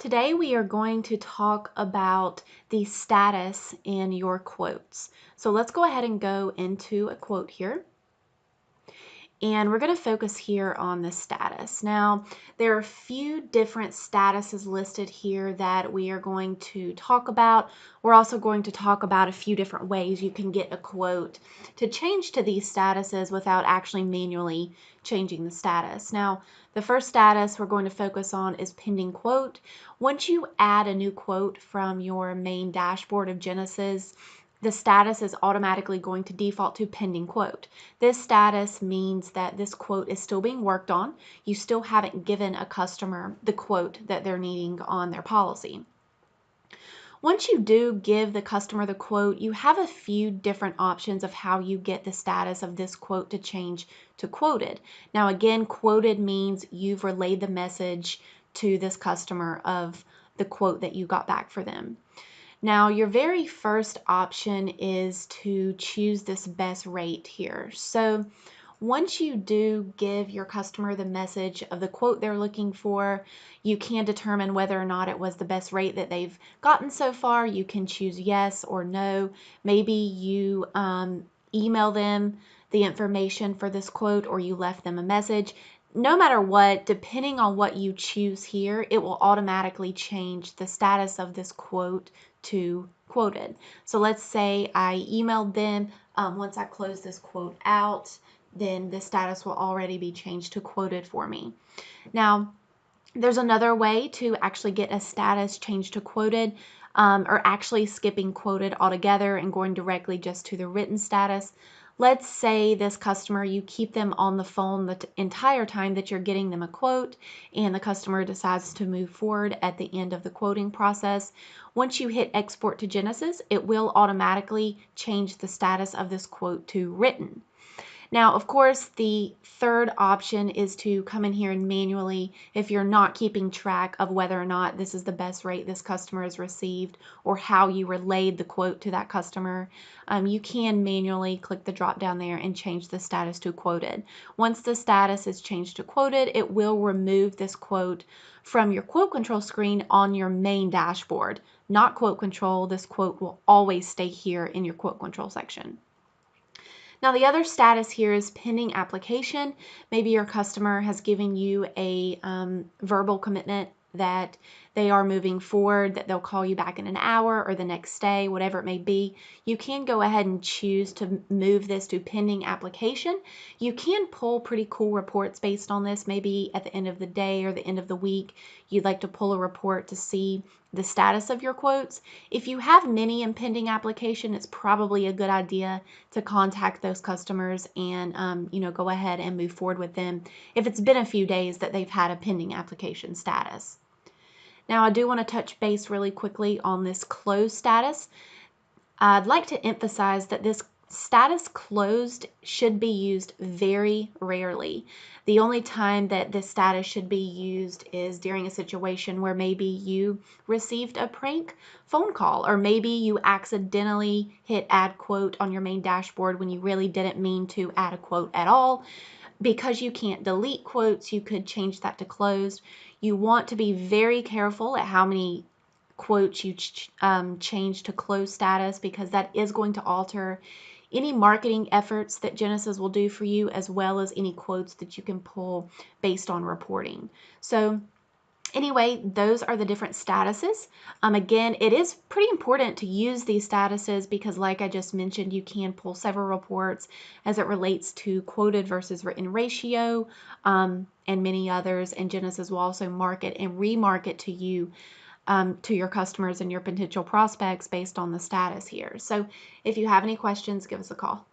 Today we are going to talk about the status in your quotes. So let's go ahead and go into a quote here. And we're going to focus here on the status. Now, there are a few different statuses listed here that we are going to talk about. We're also going to talk about a few different ways you can get a quote to change to these statuses without actually manually changing the status. Now, the first status we're going to focus on is pending quote. Once you add a new quote from your main dashboard of Genesis, the status is automatically going to default to pending quote. This status means that this quote is still being worked on. You still haven't given a customer the quote that they're needing on their policy. Once you do give the customer the quote, you have a few different options of how you get the status of this quote to change to quoted. Now again, quoted means you've relayed the message to this customer of the quote that you got back for them. Now, your very first option is to choose this best rate here. So once you do give your customer the message of the quote they're looking for, you can determine whether or not it was the best rate that they've gotten so far. You can choose yes or no. Maybe you email them the information for this quote or you left them a message. No matter what, depending on what you choose here, it will automatically change the status of this quote to quoted. So let's say I emailed them. Once I close this quote out, then the status will already be changed to quoted for me. Now, there's another way to actually get a status changed to quoted, or actually skipping quoted altogether and going directly just to the written status. Let's say this customer, you keep them on the phone the entire time that you're getting them a quote, and the customer decides to move forward at the end of the quoting process. Once you hit export to Genesis, it will automatically change the status of this quote to written. Now, of course, the third option is to come in here and manually, if you're not keeping track of whether or not this is the best rate this customer has received or how you relayed the quote to that customer, you can manually click the drop down there and change the status to quoted. Once the status is changed to quoted, it will remove this quote from your quote control screen on your main dashboard. Not quote control, this quote will always stay here in your quote control section. Now, the other status here is pending application. Maybe your customer has given you a verbal commitment that they are moving forward, that they'll call you back in an hour or the next day, whatever it may be. You can go ahead and choose to move this to pending application. You can pull pretty cool reports based on this. Maybe at the end of the day or the end of the week, you'd like to pull a report to see the status of your quotes. If you have many in pending application, it's probably a good idea to contact those customers and go ahead and move forward with them if it's been a few days that they've had a pending application status. Now, I do want to touch base really quickly on this closed status. I'd like to emphasize that this status closed should be used very rarely. The only time that this status should be used is during a situation where maybe you received a prank phone call, or maybe you accidentally hit add quote on your main dashboard when you really didn't mean to add a quote at all. Because you can't delete quotes, you could change that to closed. You want to be very careful at how many quotes you change to closed status, because that is going to alter any marketing efforts that Genesis will do for you, as well as any quotes that you can pull based on reporting. So anyway, those are the different statuses. Again, it is pretty important to use these statuses because, like I just mentioned, you can pull several reports as it relates to quoted versus written ratio, and many others. And Genesis will also market and remarket to you, to your customers and your potential prospects based on the status here. So if you have any questions, give us a call.